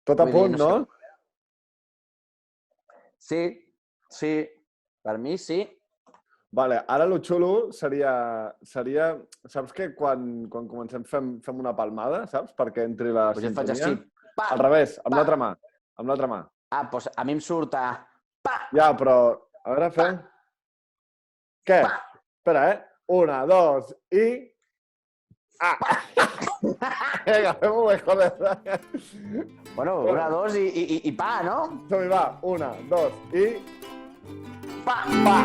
Tot a Vull dir, punt, no sé. no? Sí, per mi sí. Vale, ara lo xulo seria... Saps que quan comencem fem una palmada, saps? Perquè entri la Doncs jo et faig així. sintonia. Pa! Al revés, amb Pa! l'altra mà. Amb l'altra mà. Ah, doncs a mi em surt a... Pa! Ja, però... A veure, fem... Què? Pa! Espera, 1, 2 i... Ah! Vinga, fem-ho bé, joder. Bueno, 1, 2 i pa, no? Som-hi, va. 1, 2 i... Pa! Pa!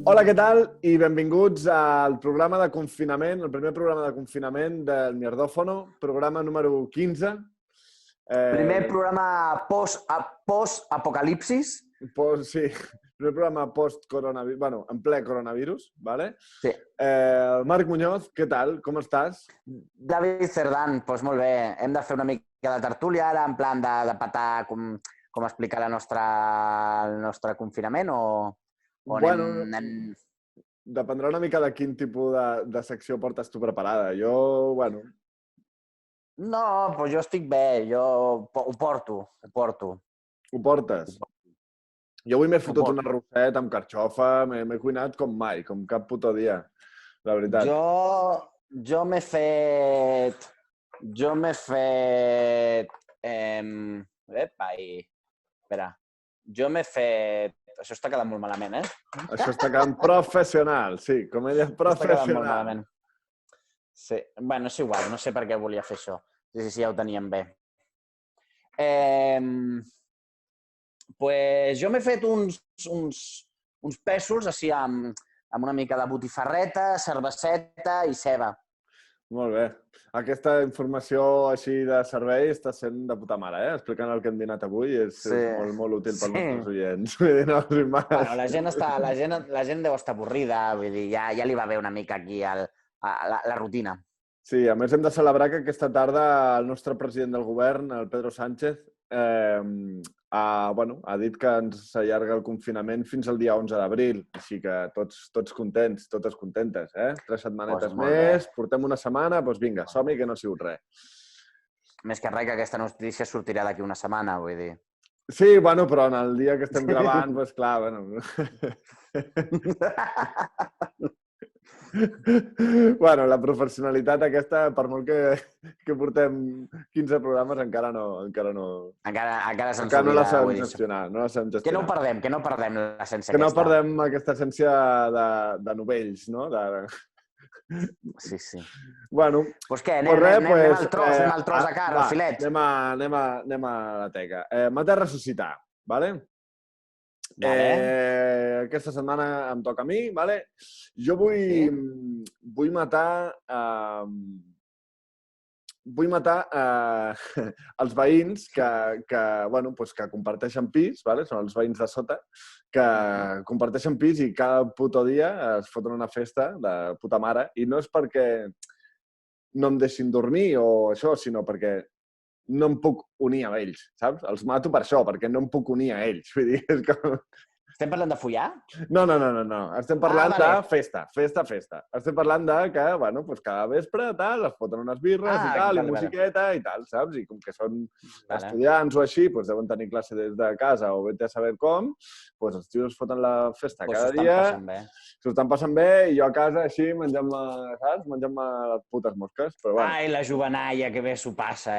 Hola, què tal? I benvinguts al programa de confinament, el primer programa de confinament del Mierdòfono, programa número 15. Primer programa post-apocalipsis. Sí, primer programa post-coronavirus, bueno, en ple coronavirus, ¿vale? Sí. Marc Muñoz, què tal? Com estàs? David Cerdán, doncs molt bé. Hem de fer una mica de tertúlia ara, en plan de petar com explicar el nostre confinament o Bueno, anem... dependrà una mica de quin tipus de secció portes tu preparada. Jo, bueno... No, doncs jo estic bé, jo ho porto. Ho portes? Jo avui m'he fotut una roseta amb carxofa, m'he cuinat com mai, com cap puto dia, la veritat. Jo m'he fet... Espera. Jo m'he fet... Això està quedant molt malament, Això està quedant professional, sí, comèdia professional. Està quedant molt malament. Sí, bueno, és igual, no sé per què volia fer això. Sí, ja ho teníem bé. Pues jo m'he fet uns pèsols així amb una mica de botifarreta, cerveseta i ceba. Molt bé. Aquesta informació així de servei està sent de puta mare, explicant el que hem dinat avui. És molt útil pels nostres oients. Bueno, la gent deu estar avorrida, vull dir, ja li va bé una mica aquí la rutina. Sí, a més hem de celebrar que aquesta tarda el nostre president del govern, el Pedro Sánchez, ha dit que ens s'allarga el confinament fins al dia 11 d'abril. Així que tots contents, totes contentes, 3 setmanetes més, portem una setmana, doncs vinga, som-hi que no ha sigut res. Més que res que aquesta notícia sortirà d'aquí una setmana, vull dir. Sí, bueno, però en el dia que estem gravant, doncs clar, bueno... Bueno, la professionalitat aquesta, per molt que portem 15 programes, encara no la sabem gestionar. Que no ho perdem, l'essència aquesta. Que no perdem aquesta essència de novells, no? Sí. Bueno, doncs què, anem al tros de cara, al filet. Anem a la teca. Matar, ressuscitar, vale? Aquesta setmana em toca a mi, vale? Jo vull matar els veïns que comparteixen pis, són els veïns de sota, que comparteixen pis i cada puto dia es foten una festa de puta mare. I no és perquè no em deixin dormir o això, sinó perquè no em puc unir a ells, saps? Els mato per això, perquè no em puc unir a ells. Vull dir, és com... Estem parlant de follar? No. Estem parlant de festa. Estem parlant de que, cada vespre, tal, es foten unes birres i tal, i musiqueta i tal, saps? I com que són estudiants o així, deuen tenir classe des de casa o vete a saber com, els tios es foten la festa cada dia. S'ho estan passant bé i jo a casa així menjant-me les putes mosques. Ai, la jovenalla, que bé s'ho passa,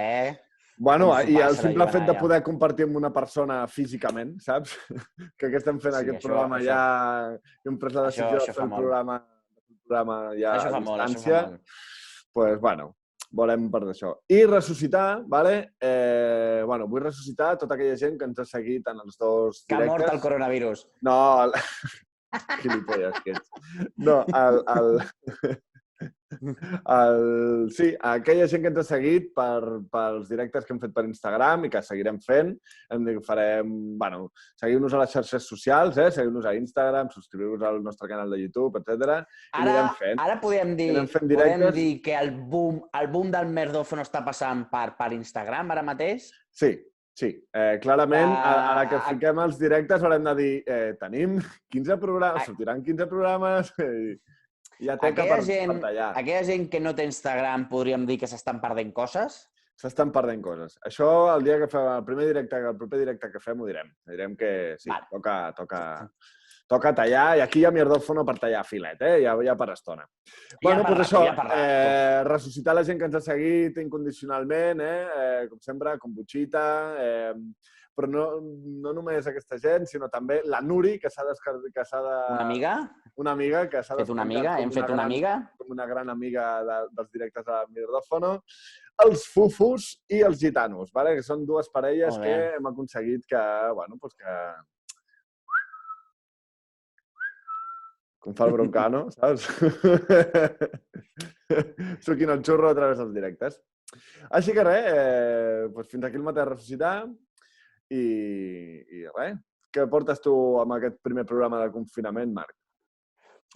Bueno, i el simple fet de poder compartir amb una persona físicament, saps? Que estem fent aquest programa ja... Hem pres la decisió de fer el programa ja a distància. Doncs, volem per d'això. I ressuscitar, vale? Vull ressuscitar tota aquella gent que ens ha seguit en els dos directes. Que ha mort el coronavirus. No, Gilipolles que ets. No, Sí, aquella gent que ens ha seguit pels directes que hem fet per Instagram i que seguirem fent, hem dit que farem... Bueno, seguiu-nos a les xarxes socials, seguiu-nos a Instagram, subscriviu-vos al nostre canal de YouTube, etc. I anirem fent. Ara podem dir que el boom del Merdòfono està passant per Instagram ara mateix? Sí. Clarament, ara que fiquem els directes haurem de dir tenim 15 programes, sortiran 15 programes i ja té que per tallar. Aquella gent que no té Instagram podríem dir que s'estan perdent coses? S'estan perdent coses. Això el dia que fem el proper directe que fem ho direm. Direm que sí, toca tallar, i aquí hi ha Merdòfono per tallar filet, ja per estona. Bueno, doncs això, ressuscitar la gent que ens ha seguit incondicionalment, com sempre, kombuchita, però no només aquesta gent, sinó també la Nuri, que s'ha de... Una amiga? Una amiga que s'ha de... Hem fet una amiga? Com una gran amiga dels directes de Merdòfono. Els fufus i els gitanos, que són dues parelles que hem aconseguit que, bueno, doncs que... Com fa el Broncano, saps? Suquin el xurro a través dels directes. Així que res, fins aquí el mateix ressuscitar i res. Què portes tu amb aquest primer programa de confinament, Marc?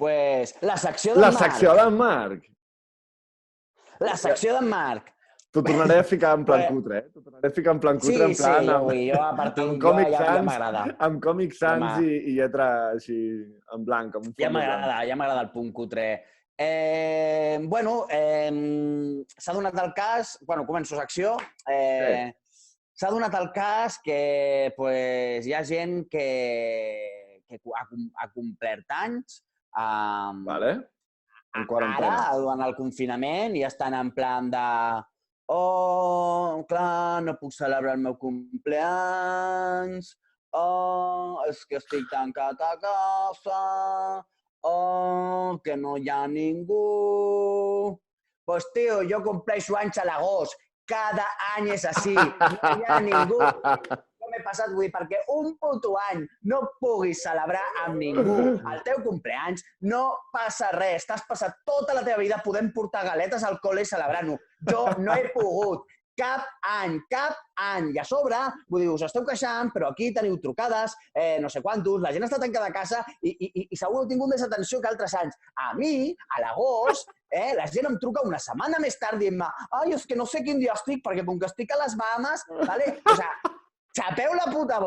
Pues la secció d'en Marc. La secció d'en Marc. La secció d'en Marc. T'ho tornaré a ficar en plan cutre, T'ho tornaré a ficar en plan cutre, en plan... Sí, jo a partir... Ja m'agrada. Amb còmics sans i lletra així en blanc. Ja m'agrada el punt cutre. Bueno, s'ha donat el cas... Bueno, començo secció. S'ha donat el cas que hi ha gent que ha complert anys en quarantena. Ara, durant el confinament, i estan en plan de... Oh, clar, no puc celebrar el meu cumpleaños. Oh, és que estic tancat a casa. Oh, que no hi ha ningú. Pues, tio, jo compleixo anys a l'agost. Cada any és així. No hi ha ningú. Jo m'he passat, vull dir, perquè un puto any no puguis celebrar amb ningú el teu cumpleaños, no passa res. T'has passat tota la teva vida podent portar galetes al col·le i celebrant-ho. Jo no he pogut. Cap any. I a sobre, vull dir, us esteu queixant, però aquí teniu trucades, no sé quantos, la gent està tancada a casa i segur que heu tingut més atenció que altres anys. A mi, a l'agost, la gent em truca una setmana més tard dient-me ai, és que no sé quin dia estic, perquè com que estic a les Bahamas, vale? O sigui, xapeu la puta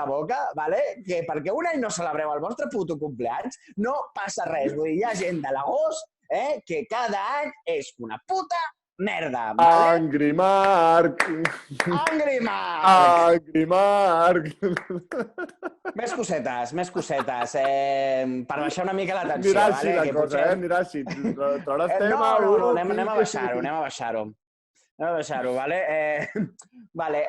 boca, vale? Que perquè un any no celebreu el vostre puto cumpleaños, no passa res. Vull dir, hi ha gent de l'agost que cada any és una puta merda, vale? Angry Marc! Més cosetes. Per baixar una mica la tensió, vale? Anirà així la cosa, anirà així. Trauràs tema... No, anem a baixar-ho. Vale? Vale.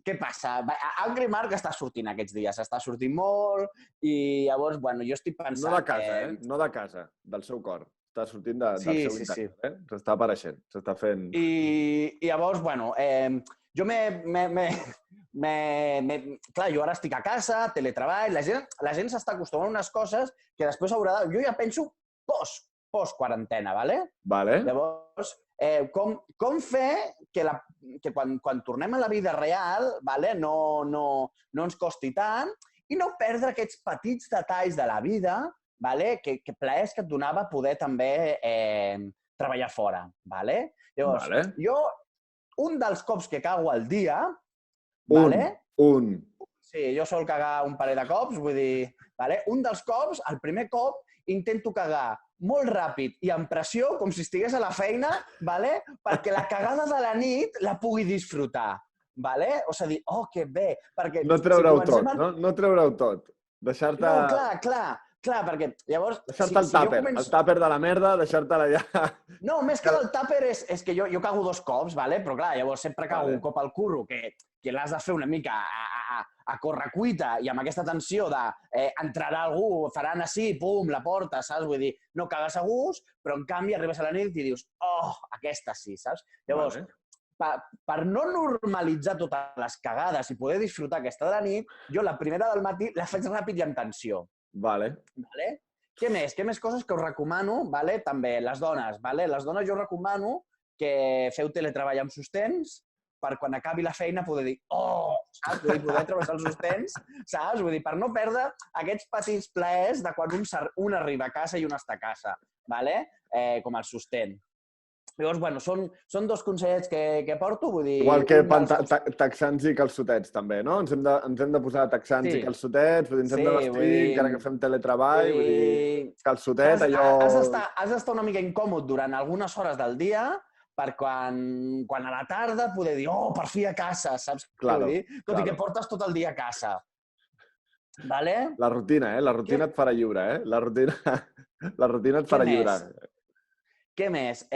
Què passa? Angry Marc està sortint aquests dies, està sortint molt i llavors, bueno, jo estic pensant... No de casa, no de casa, del seu cor. Està sortint del seu interior, S'està apareixent, s'està fent... I llavors, bueno, jo clar, jo ara estic a casa, teletreball, la gent s'està acostumant a unes coses que després haurà de... Jo ja penso post-quarantena, vale? Vale. Llavors, com fer que quan tornem a la vida real, vale, no ens costi tant i no perdre aquests petits detalls de la vida, vale, que plaers que et donava poder també treballar fora. Vale? Llavors, jo, un dels cops que cago al dia... Sí, jo sol cagar un parell de cops, vull dir... Un dels cops, el primer cop, intento cagar molt ràpid i amb pressió, com si estigués a la feina, perquè la cagada de la nit la pugui disfrutar. O sigui, oh, que bé! No treure-ho tot, no? No treure-ho tot. Deixar-te... No, clar, perquè llavors... Deixar-te el tàper de la merda, deixar-te-la allà... No, més que del tàper és que jo cago 2 cops, però clar, llavors sempre cago un cop al curro, que l'has de fer una mica a correcuita i amb aquesta tensió d'entrarà algú, faran així, pum, la porta, saps? Vull dir, no cagues a gust, però en canvi arribes a la nit i dius, oh, aquesta sí, saps? Llavors, per no normalitzar totes les cagades i poder disfrutar aquesta de la nit, jo la primera del matí la faig ràpid i amb tensió. Vale. Què més? Què més coses que us recomano, vale? També les dones. Vale? Les dones jo recomano que feu teletreball amb sostens per quan acabi la feina poder dir saps? Vull dir, poder treure els sostens, saps? Vull dir, per no perdre aquests petits plaers de quan un arriba a casa i un està a casa, vale? Com el sostén. Llavors, bueno, són dos consellets que porto, vull dir... Igual que texans i calçotets, també, no? Ens hem de posar texans i calçotets, vull dir, ens hem de vestir, encara que fem teletreball, vull dir, calçotet, allò... Has d'estar una mica incòmode durant algunes hores del dia per quan a la tarda poder dir, per fi a casa, saps què vull dir? Tot i que portes tot el dia a casa. Vale? La rutina, La rutina et farà lliure, La rutina et farà lliure. Què més?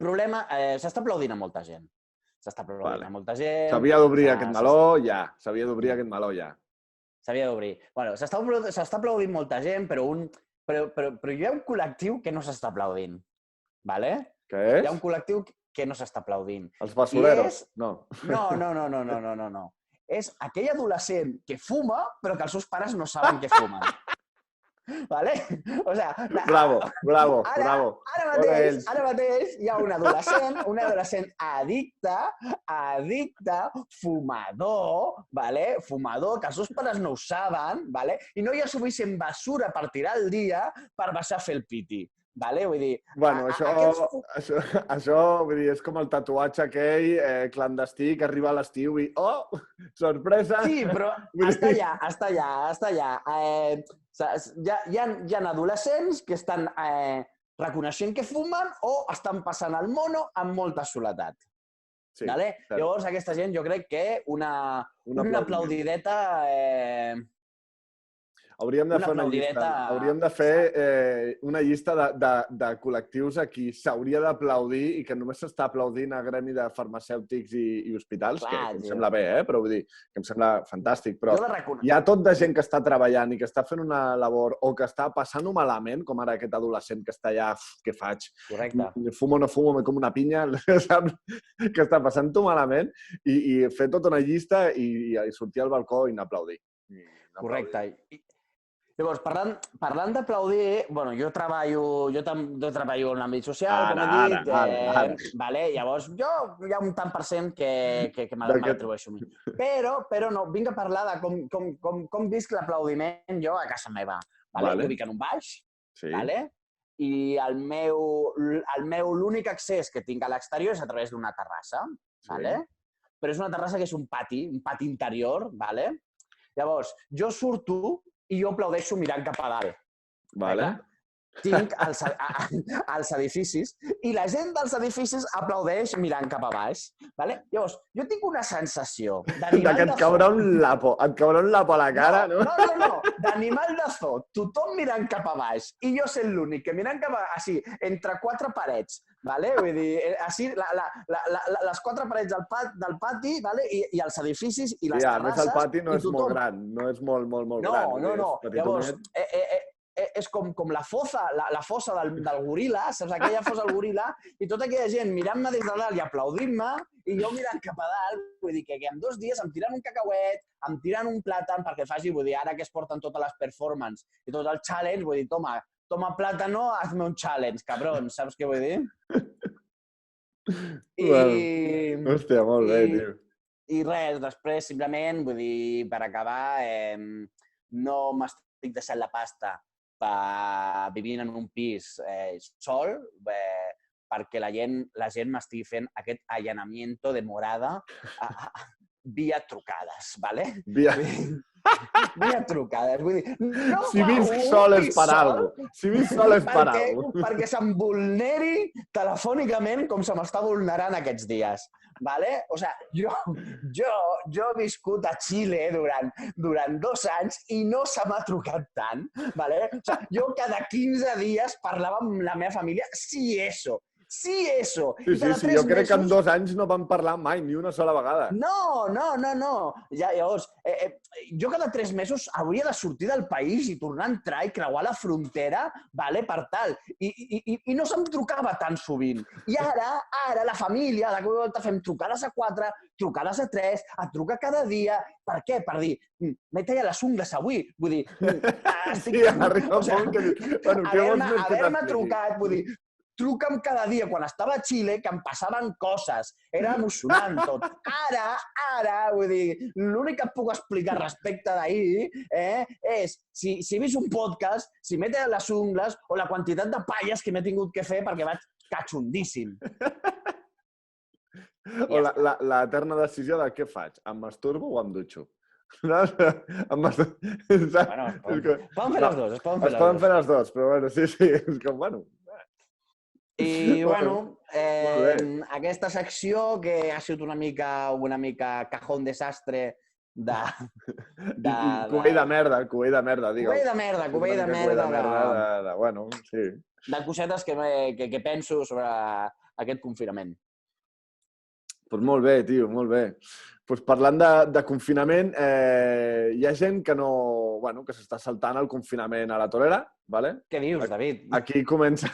Problema... S'està aplaudint a molta gent. S'està aplaudint a molta gent. S'havia d'obrir aquest meló, ja. S'havia d'obrir aquest meló, ja. S'havia d'obrir. Bueno, s'està aplaudint molta gent, però hi ha un col·lectiu que no s'està aplaudint. Vale? Què és? Hi ha un col·lectiu que no s'està aplaudint. Els basureros? No. No. És aquell adolescent que fuma, però que els seus pares no saben que fumen. Vale? O sea, bravo. Ara mateix hi ha un adolescent addicte, fumador, vale? Fumador, que els seus pares no ho saben, vale? I no hi ha suficient basura per tirar el dia per baixar a fer el piti. Vale? Vull dir... Bueno, això vull dir, és com el tatuatge aquell clandestí que arriba a l'estiu i... sorpresa! Sí, però està allà. Hi ha adolescents que estan reconeixent que fumen o estan passant el mono amb molta soledat. Sí, vale? Llavors, aquesta gent jo crec que una aplaudideta... Hauríem de fer una llista. Hauríem de fer una llista de col·lectius a qui s'hauria d'aplaudir i que només s'està aplaudint a gremi de farmacèutics i hospitals, que em sembla bé, però vull dir, que em sembla fantàstic. Però hi ha tot de gent que està treballant i que està fent una labor o que està passant-ho malament, com ara aquest adolescent que està allà, què faig? Correcte. Fumo o no fumo, me com una pinya, saps? Que està passant-ho malament i fer tota una llista i sortir al balcó i anar a aplaudir. Correcte. Llavors, parlant d'aplaudir, bueno, jo treballo en l'àmbit social, com he dit. Ara. Vale? Llavors, jo hi ha un tant per cent que m'atribueixo a mi. Però no, vinc a parlar de com visc l'aplaudiment jo a casa meva. Jo vic en un baix, i el meu l'únic accés que tinc a l'exterior és a través d'una terrassa, però és una terrassa que és un pati interior. Llavors, jo surto i jo aplaudeixo mirant cap a dalt. Vale. Tinc els edificis i la gent dels edificis aplaudeix mirant cap a baix. Vale? Llavors, jo tinc una sensació d'animal que et caurà un lapo a la cara, no? No, d'animal de zoo. Tothom mirant cap a baix i jo sent l'únic que mirant cap a baix, així, entre quatre parets. Vale? Vull dir, així, les quatre parets del pati, vale? I els edificis i les terrasses. A més, el pati no és molt gran, no és molt gran. No. Llavors, és com la fossa del goril·la, saps? Aquella fossa del goril·la, i tota aquella gent mirant-me des de dalt i aplaudint-me, i jo mirant cap a dalt, vull dir que en 2 dies em tiren un cacauet, em tiren un plàtan perquè faci, vull dir, ara que es porten totes les performances i tot el challenge, vull dir, toma plátano, hazme un challenge, cabrón, saps què vull dir? Hòstia, molt bé, tio. I res, després, simplement, vull dir, per acabar, no m'estic deixant la pasta vivint en un pis sol, perquè la gent m'estigui fent aquest allanamiento de morada via trucades, ¿vale? Via trucades, vull dir... Si visc sol és per alguna cosa. Perquè se'm vulneri telefònicament com se m'està vulnerant aquests dies. Vale? O sigui, jo he viscut a Xile durant 2 anys i no se m'ha trucat tant. Vale? O sigui, jo cada 15 dies parlava amb la meva família, si eso. Sí, eso. Sí, jo crec que en 2 anys no vam parlar mai, ni una sola vegada. No. Llavors, jo cada 3 mesos hauria de sortir del país i tornar a entrar i creuar la frontera, per tal. I no se'm trucava tan sovint. I ara la família, de cop i volta fem trucades a 4, trucades a 3, et truca cada dia. Per què? Per dir, m'he tallat les ungles avui. Vull dir, sí, arriba un punt que dius, bueno, què vols més que haver-me trucat, vull dir, truca'm cada dia. Quan estava a Xile, que em passaven coses. Era emocionant tot. Ara, vull dir, l'únic que et puc explicar respecte d'ahir és si he vist un podcast, si m'he tallat les ungles o la quantitat de palles que m'he tingut que fer perquè vaig catxundíssim. O l'eterna decisió de què faig, em masturbo o em dutxo? Bueno, es poden fer les dues. Es poden fer les dues, però bueno, sí, és com, bueno... I, bueno, aquesta secció que ha sigut una mica cajón desastre de... Cubell de merda, digue'l. Cubell de merda. Bueno, sí. De cosetes que penso sobre aquest confinament. Doncs molt bé, tio, molt bé. Doncs parlant de confinament, hi ha gent que no... Bueno, que s'està saltant el confinament a la torera, ¿vale? Què dius, David? Aquí comença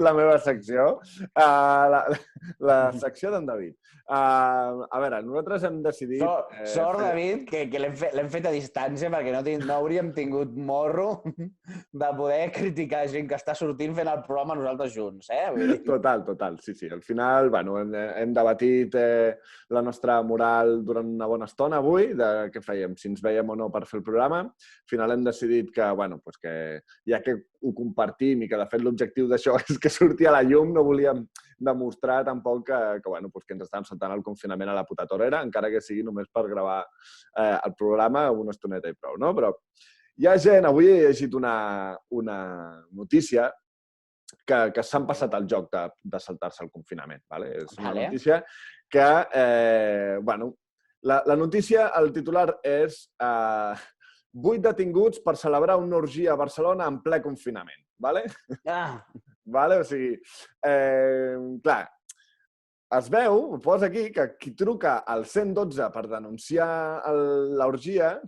la meva secció, la secció d'en David. A veure, nosaltres hem decidit... Sort, David, que l'hem fet a distància perquè no hauríem tingut morro de poder criticar gent que està sortint fent el programa nosaltres junts, Total, sí. Al final, bueno, hem debatit la nostra moral durant una bona estona avui, de què fèiem, si ens veiem o no per fer el programa. Al final hem decidit que, bueno, que ja que ho compartim i que, de fet, l'objectiu d'això és que surti a la llum, no volíem demostrar tampoc que ens estan saltant el confinament a la puta torera, encara que sigui només per gravar el programa una estoneta i prou, no? Però hi ha gent, avui he llegit una notícia que s'han passat el joc de saltar-se el confinament, ¿vale? És una notícia que, bueno, la notícia, el titular és 8 detinguts per celebrar una orgia a Barcelona en ple confinament, ¿vale? Vale? O sigui, clar, es veu, posa aquí, que qui truca al 112 per denunciar l'orgia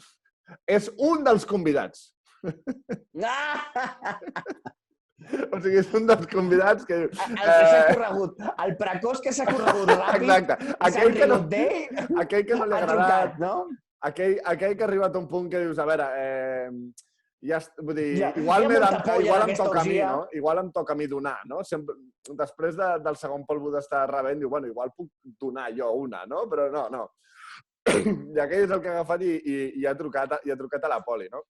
és un dels convidats. O sigui, és un dels convidats que... El que s'ha corregut, el precoç que s'ha corregut ràpid. Exacte. Aquell que no li ha agradat, no? Aquell que ha arribat a un punt que dius, a veure... Vull dir, igual em toca a mi, no? Igual em toca a mi donar, no? Després del segon polvo d'estar rebent, diu, bueno, igual puc donar jo una, no? Però no. I aquell és el que ha agafat i ha trucat a la poli, no?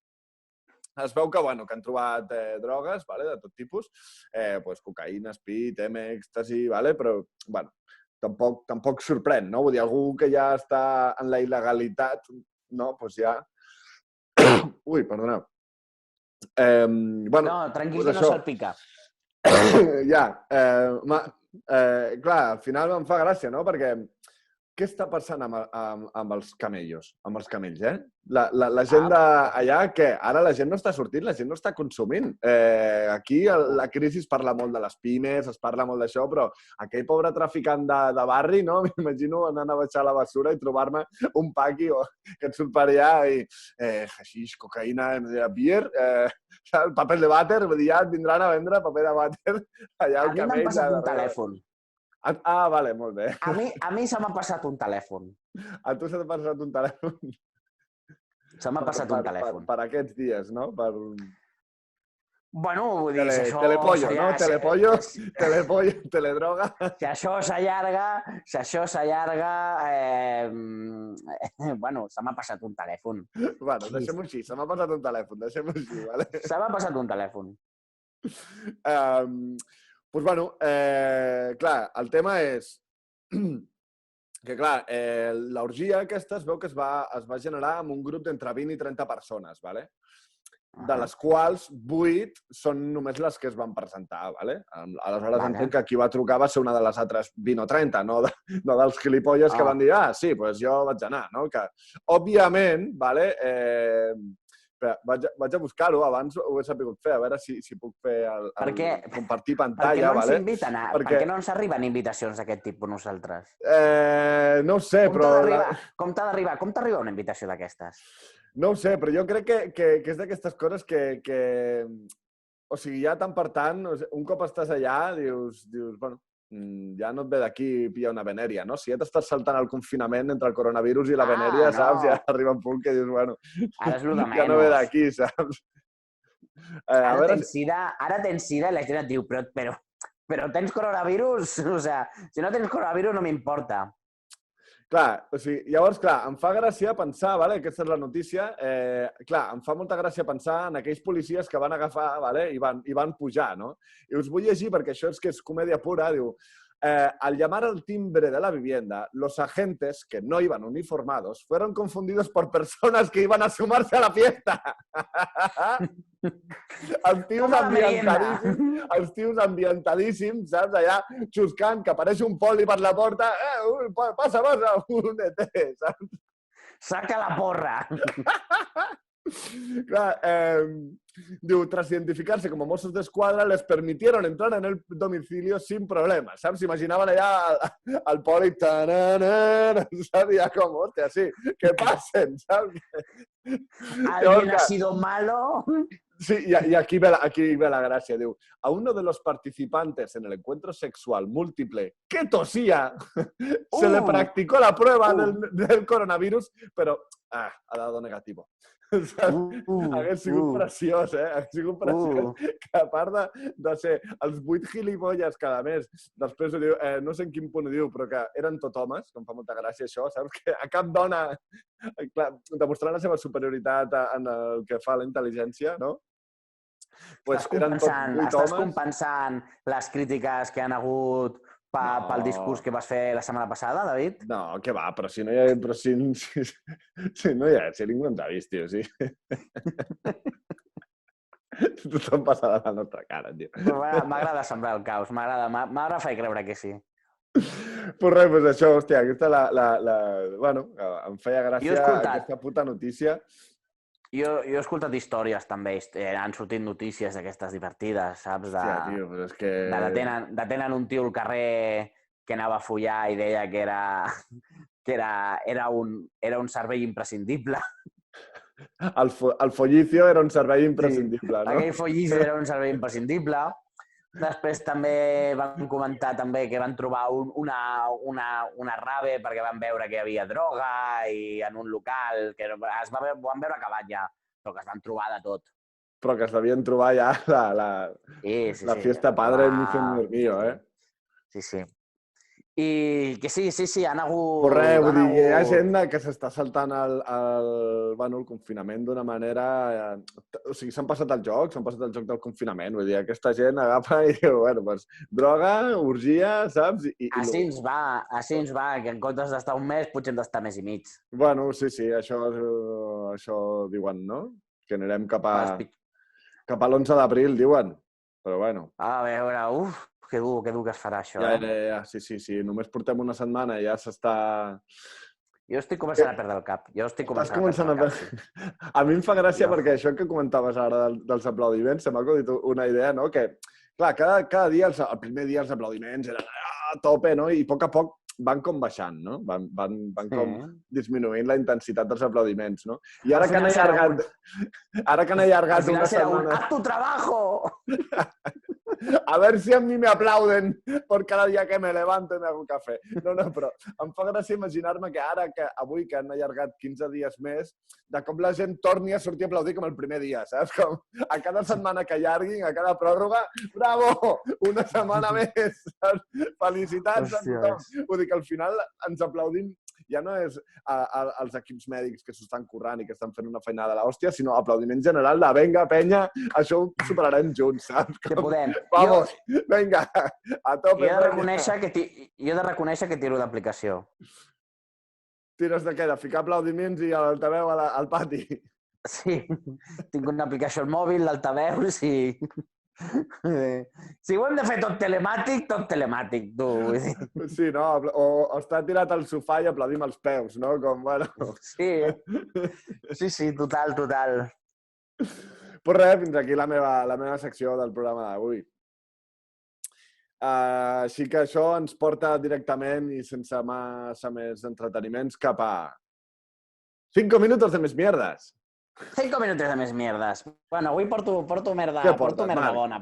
Es veu que, bueno, que han trobat drogues, de tot tipus, cocaïna, speed, èxtasi, però, bueno, tampoc sorprèn, no? Vull dir, algú que ja està en la il·legalitat, no? Doncs ja... Ui, perdoneu. No, tranquil, que no salpica. Ja. Clar, al final em fa gràcia, no? Perquè què està passant amb els camells, La gent d'allà, què? Ara la gent no està sortint, la gent no està consumint. Aquí la crisi es parla molt de les pimes, es parla molt d'això, però aquell pobre traficant de barri, no? M'imagino anant a baixar la basura i trobar-me un paqui que et surt per allà i haixix, cocaïna, beer, paper de vàter, vull dir, ja et vindran a vendre paper de vàter allà al camell. A mi m'han passat un telèfon. Vale, molt bé. A mi se m'ha passat un telèfon. A tu se t'ha passat un telèfon? Se m'ha passat un telèfon. Per aquests dies, no? Bueno, vull dir, si això... Telepollo, no? Telepollo, teledroga... Si això s'allarga... Bueno, se m'ha passat un telèfon. Bueno, deixem-ho així. Se m'ha passat un telèfon, deixem-ho així, vale? Se m'ha passat un telèfon. Doncs, bueno, clar, el tema és que, clar, l'orgia aquesta es veu que es va generar amb un grup d'entre 20 i 30 persones, ¿vale? De les quals 8 són només les que es van presentar, ¿vale? Aleshores entenc que qui va trucar va ser una de les altres 20 o 30, no dels gilipolles que van dir, sí, doncs jo vaig anar, no? Que, òbviament, ¿vale? Vaig a buscar-ho, abans ho he sabut fer, a veure si puc fer compartir pantalla. Per què no ens inviten? Per què no ens arriben invitacions d'aquest tipus nosaltres? No ho sé, però... Com t'arriba una invitació d'aquestes? No ho sé, però jo crec que és d'aquestes coses que... O sigui, ja tant per tant, un cop estàs allà, dius, bueno, ja no et ve d'aquí pillar una venèria, no? Si ja t'estàs saltant el confinament entre el coronavirus i la venèria, saps? Ja arriba un punt que dius, bueno, ara és lo de menys. Ja no ve d'aquí, saps? Ara tens sida i la gent et diu, però tens coronavirus? O sigui, si no tens coronavirus no m'importa. Clar, o sigui, llavors, clar, em fa gràcia pensar, vale, aquesta és la notícia, clar, em fa molta gràcia pensar en aquells policies que van agafar, vale, i van pujar, no? I us vull llegir perquè això és que és comèdia pura, diu, al llamar al timbre de la vivienda, los agentes, que no iban uniformados, fueron confundidos por personas que iban a sumarse a la fiesta. Els tios ambientadíssims, saps? Allà xuscant, que apareix un poli per la porta, passa, un ET, saps? Saca la porra! Clar, diu, tras identificarse como Mossos d'Esquadra, les permitieron entrar en el domicilio sin problemas, saps? S'imaginaven allà el poli, saps? Ja com, hòstia, sí, que passen, saps? ¿Alguien ha sido malo? Sí, y aquí ve la gracia, diu, a uno de los participantes en el encuentro sexual múltiple que tosía, se le practicó la prueba del coronavirus, però ha dado negativo. Hagués sigut preciós, Hagués sigut preciós que a part de ser els 8 gilipolles cada mes, després ho diu, no sé en quin punt ho diu, però que eren tot homes, que em fa molta gràcia això, saps? Que a cap dona, clar, demostrant la seva superioritat en el que fa la intel·ligència, no? Pues estàs compensant les crítiques que han hagut pel discurs que vas fer la setmana passada, David? No, que va, però si no hi ha... Si no hi ha... Si ningú ens ha vist, tio, sí. Tothom passa de la nostra cara, tio. M'agrada sembrar el caos, m'agrada fer creure que sí. Pues res, pues això, hòstia, aquesta bueno, em feia gràcia aquesta puta notícia. Jo he escoltat històries també, han sortit notícies d'aquestes divertides, saps? Hòstia, tio, però és que... Detenen un tio al carrer que anava a follar i deia que era un servei imprescindible. El follicio era un servei imprescindible, no? Aquell follicio era un servei imprescindible. Després també van comentar també que van trobar una rave perquè van veure que hi havia droga i en un local, que ho van veure acabat ja, però que es van trobar de tot. Però que es devien trobar ja la fiesta padre en un mío, Sí. I que sí, han hagut... Però res, vull dir, hi ha gent que s'està saltant el confinament d'una manera... O sigui, s'han passat el joc del confinament. Vull dir, aquesta gent agafa i diu, bueno, doncs, droga, orgia, saps? Així ens va, que en comptes d'estar un mes, potser hem d'estar mes i mig. Bueno, sí, això diuen, no? Que anirem cap a l'11 d'abril, diuen. Però bueno. A veure, que dur que es farà això. Ja, sí. Només portem una setmana i ja s'està... Jo estic començant a perdre el cap. A mi em fa gràcia perquè això que comentaves ara dels aplaudiments, se m'ha acudit una idea, no? Que, clar, cada dia, el primer dia els aplaudiments eren a tope, no? I a poc van com baixant, no? Van com disminuint la intensitat dels aplaudiments, no? I ara que han allargat una setmana... ¡Haz tu trabajo! A ver si a mí me aplauden por cada día que me levanto y me hago un café. No, però em fa gràcia imaginar-me que ara, avui que han allargat 15 dies més, de cop la gent torni a sortir a aplaudir com el primer dia, saps? Com a cada setmana que allarguin, a cada pròrroga, bravo! Una setmana més! Felicitats a tothom! Vull dir que al final ens aplaudim ja no és els equips mèdics que s'estan currant i que estan fent una feinada de l'hòstia, sinó aplaudiment general de venga, penya, això ho superarem junts, saps? Que podem. Vamos, venga, a tope. Jo he de reconèixer que tiro d'aplicació. Tires de què? De ficar aplaudiments i l'altaveu al pati? Sí, tinc una aplicació al mòbil, l'altaveus i... Si ho hem de fer tot telemàtic, tu. Sí, no? O està tirat al sofà i aplaudim els peus, no? Com, bueno... Sí, total. Pues res, fins aquí la meva secció del programa d'avui. Així que això ens porta directament i sense massa més entreteniments cap a 5 minutos de més mierdes. 5 minutos de més mierdes. Bueno, avui porto merda, Què portes, merda Marc? bona.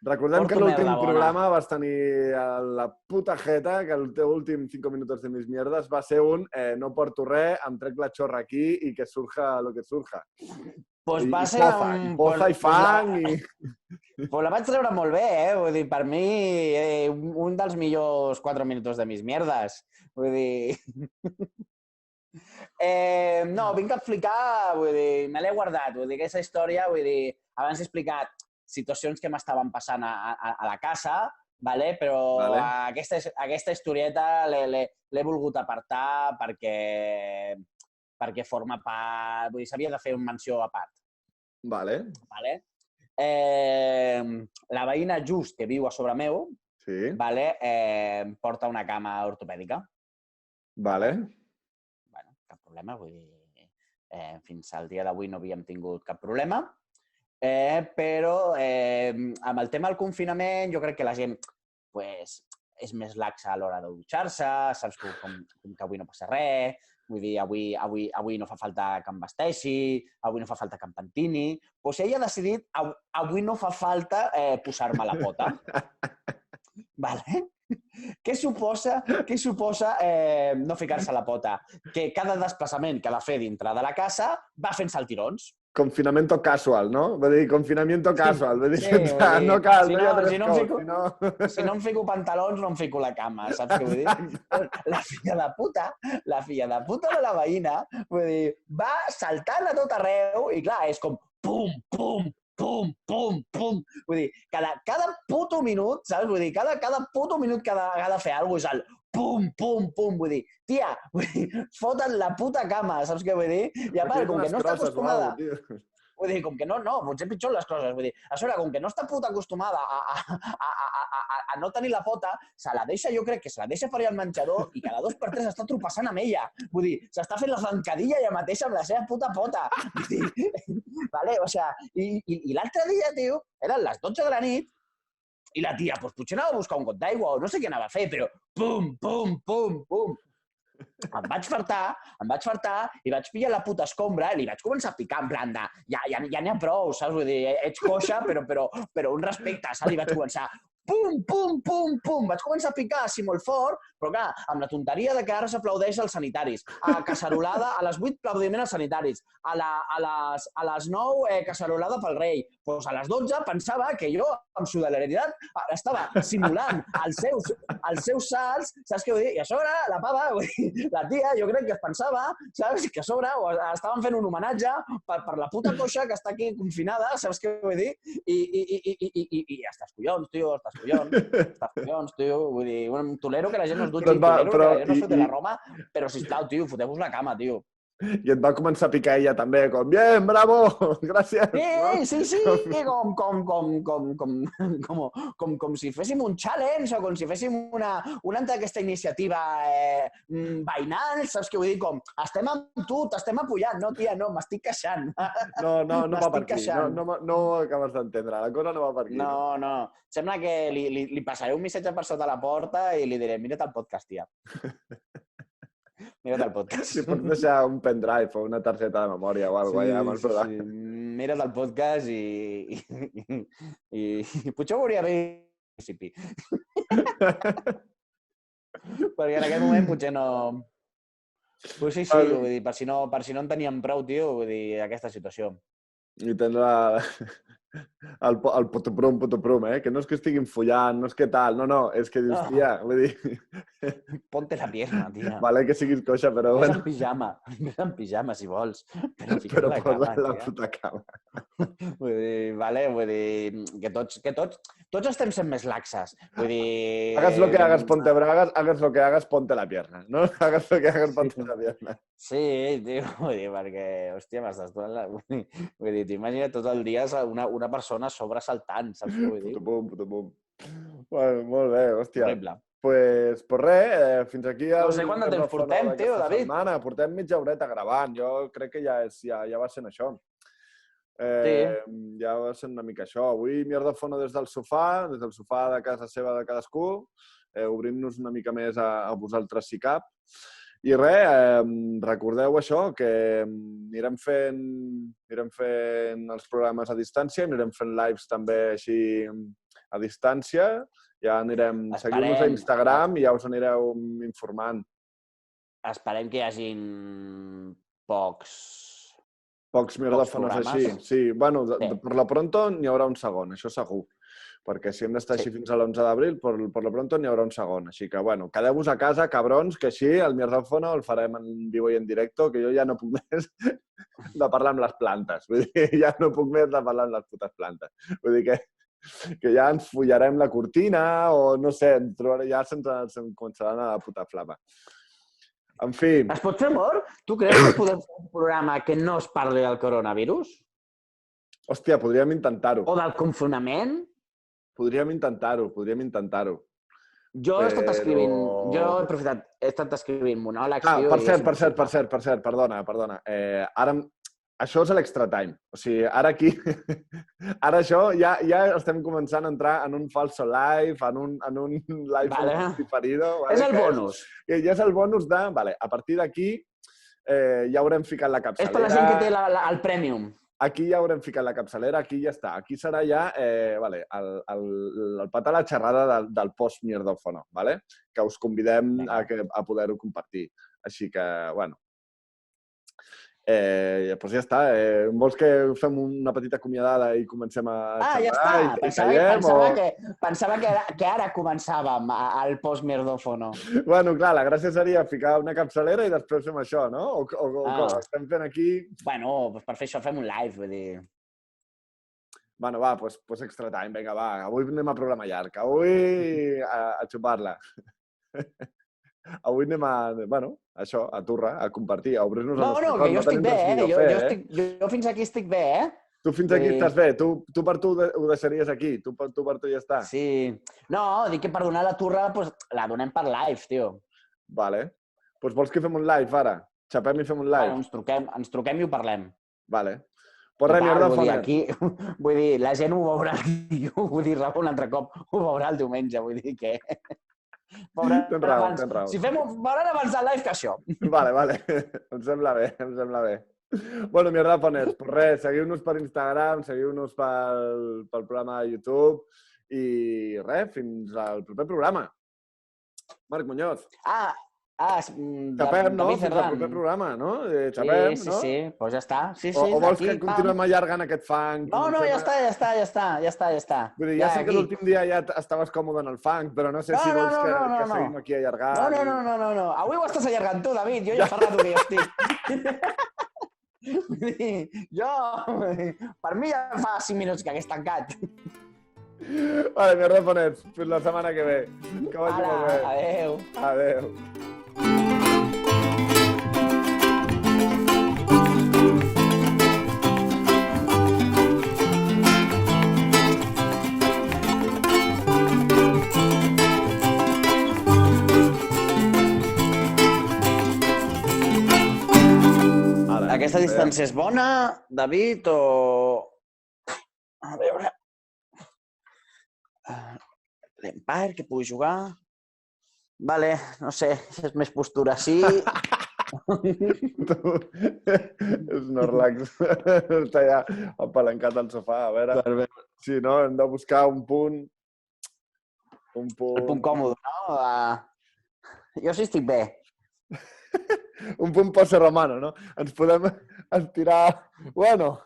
Recordem porto que l'últim merda bona. programa vas tenir la puta jeta, que el teu últim 5 minutos de mis mierdes va ser un no porto res, em trec la xorra aquí i que surja lo que surja. Pues I va ser i poza i fang i... Pues la vaig treure molt bé, Vull dir, per mi, un dels millors 4 minuts de mis mierdes. Vull dir... No, vinc a explicar, vull dir, me l'he guardat, vull dir, aquesta història, vull dir, abans he explicat situacions que m'estaven passant a la casa, vale? Però Vale. aquesta historieta l'he volgut apartar perquè forma part, vull dir, s'havia de fer una menció a part. Vale. Vale? La veïna just que viu a sobre meu, Sí. vale? Porta una cama ortopèdica. Vale. Bueno, cap problema, vull dir, fins al dia d'avui no havíem tingut cap problema, però amb el tema del confinament jo crec que la gent pues, és més laxa a l'hora de dutxar-se, saps com que avui no passa res, vull dir, avui no fa falta que em vesteixi, avui no fa falta que em pentini, doncs ella ha decidit avui no fa falta posar-me la pota. Vale? Què suposa no ficar-se la pota? Que cada desplaçament que ha de fer dintre de la casa va fent saltirons. Confinamiento casual, no? Vull dir, confinamiento casual. Vull dir, Sí, no cal, si no hi ha dress si no code. si no em fico pantalons, no em fico la cama, saps què vull dir? La filla de puta de la veïna, vull dir, va saltant a tot arreu i clar, és com pum, pum, pum, pum, pum. Vull dir, cada puto minut, saps? Vull dir, cada puto minut que ha de fer alguna cosa és el pum, pum, pum. Vull dir, tia, foten la puta cama, saps què vull dir? I a part, com que no està acostumada... Vull dir, com que no, potser pitjor les coses. Vull dir, a sobre, com que no està puta acostumada a no tenir la pota, se la deixa, jo crec que se la deixa per allà al menjador i cada 2 per 3 està tropassant amb ella. Vull dir, s'està fent la zancadilla ella mateixa amb la seva puta pota. Vull dir, vale? O sigui, i l'altre dia, tio, eren les 12 de la nit i la tia, doncs potser anava a buscar un got d'aigua o no sé què anava a fer, però pum, pum, pum, pum. Em vaig fartar i vaig pillar la puta escombra i li vaig començar a picar en plan de ja n'hi ha prou, saps? Vull dir, ets coixa, però un respecte, saps? I vaig començar pum, pum, pum, pum. Vaig començar a picar així molt fort, però clar, amb la tonteria de que ara s'aplaudeix als sanitaris. A cacerolada, a les 8 aplaudiment als sanitaris. A les 9 cacerolada pel rei. Doncs a les 12 pensava que jo, amb solidaritat, estava simulant els seus salts, saps què vull dir? I a sobre, la pava, la tia, jo crec que es pensava, saps? Que a sobre estaven fent un homenatge per la puta coixa que està aquí confinada, saps què vull dir? I estàs collons, tio, estàs collons, tio. Vull dir, tolero que la gent no es dutxi, tolero que la gent no es fote la Roma, però sisplau, tio, foteu-vos la cama, tio. I et va començar a picar ella també, com, bien, bravo, gràcies. Sí, com si féssim un challenge o com si féssim una d'aquesta iniciativa veïnal, saps què vull dir? Com, estem amb tu, t'estem apujant. No, tia, no, m'estic queixant. No va per aquí, no ho acabes d'entendre, la cosa no va per aquí. No, sembla que li passaré un missatge per sota la porta i li diré, mira't el podcast, tia. Mira't el podcast. Si pots deixar un pendrive o una targeta de memòria o alguna cosa allà amb el programa. Sí. Mira't el podcast i potser ho hauria vist al principi. Perquè en aquell moment potser no... Pues sí, vull dir, per si no en teníem prou, tio, vull dir, aquesta situació. I tens el potoprum, que no és que estiguin follant, no és que tal, no, és que dius, tia, vull dir... Ponte la pierna, tia. Vale que siguis coixa, però bueno... Vés en pijama, si vols, però posa la puta cama. Vull dir, que tots estem sent més laxes. Vull dir... Hagas lo que hagas, ponte bragas, hagas lo que hagas, ponte la pierna, no? Hagas lo que hagas, ponte la pierna. Sí, tio, vull dir, perquè, hòstia, m'estàs donant la... Vull dir, t'imagina tot el dia una persona sobresaltant, saps què vull dir? Putopum. Bueno, molt bé, hòstia. Horrible. Pues res, fins aquí... No sé quant de temps portem, tio, David. Portem mitja horeta gravant, jo crec que ja va sent això. Ja va ser una mica això. Avui Mierdofono des del sofà de casa seva de cadascú, obrint-nos una mica més a vosaltres si cap. I res, recordeu això, que anirem fent els programes a distància, anirem fent lives també així a distància, ja anirem... Seguiu-nos a Instagram i ja us anireu informant. Esperem que hi hagin pocs Mierdofonos així. Sí, bueno, per lo pronto n'hi haurà un segon, això segur. Perquè si hem d'estar així fins a l'11 d'abril, per lo pronto n'hi haurà un segon. Així que, bueno, quedeu-vos a casa, cabrons, que així el Mierdofono el farem en vivo i en directo, que jo ja no puc més de parlar amb les plantes. Vull dir, ja no puc més de parlar amb les putes plantes. Vull dir que ja ens follarem la cortina o, no sé, ja se'ns començaran a la puta flama. En fi... Es pot fer amor? Tu creus que podem fer un programa que no es parli del coronavirus? Hòstia, podríem intentar-ho. O del confinament? Podríem intentar-ho. Jo he estat escrivint... Jo he estat escrivint monòlegs... Per cert, perdona. Ara, això és l'extra time. O sigui, ara aquí... Ara això ja estem començant a entrar en un falso live, en un live diferido. És el bonus. Ja és el bonus de... Vale, a partir d'aquí ja haurem ficat la capçalera. És per la gent que té el Premium. Aquí ja haurem ficat la capçalera, aquí ja està. Aquí serà ja el pat a la xerrada del post-Mierdofono, ¿vale? Que us convidem a poder-ho compartir. Així que, bueno, doncs ja està. Vols que fem una petita acomiadada i comencem a xerrar? Ja està. Pensava que ara començàvem el post-Mierdofono. Bueno, clar, la gràcia seria ficar una capçalera i després fem això, no? O com estem fent aquí... Bueno, per fer això fem un live, vull dir... Bueno, va, doncs extra time, vinga, va. Avui anem a programa llarg. Avui a xupar-la. Avui anem a, bueno, això, a turra, a compartir, a obrir-nos el nostre cor. Que jo estic bé, Jo fins aquí estic bé, Tu fins aquí estàs bé. Tu per tu ho deixaries aquí. Tu per tu ja està. Sí. No, dic que per donar la turra la donem per live, tio. Vale. Doncs vols que fem un live ara? Xapem i fem un live? Bueno, ens truquem i ho parlem. Vale. Pues res, Mierdofono. Vull dir, la gent ho veurà vull dir, un altre cop, ho veurà el diumenge, vull dir que... Tens raó. Si fem veuran abans del live que això. Vale. Em sembla bé. Bueno, Mierdofoners, pues res, seguiu-nos per Instagram, seguiu-nos pel programa de YouTube i res, fins al proper programa. Marc Muñoz. Xapem, no? Fins al proper programa, no? Xapem, no? Sí, doncs ja està. O vols que continuem allargant aquest fang? No, ja està. Vull dir, ja sé que l'últim dia ja estaves còmode en el fang, però no sé si vols que seguim aquí allargant. No. Avui ho estàs allargant tu, David. Jo ja fa rato que jo estic. Per mi ja fa 5 minuts que hagués tancat. Vale, Mierdofoners, fins la setmana que ve. Que vagi molt bé. Adéu. Aquesta distància és bona, David, o... A veure... L'Empire, que pugui jugar... Vale, no sé, és més postura així... Snorlax està ja apalancat al sofà, a veure... Si no, hem de buscar un punt... El punt còmode, no? Jo sí estic bé. Un punt posse romano, no? Ens podem estirar... Bueno,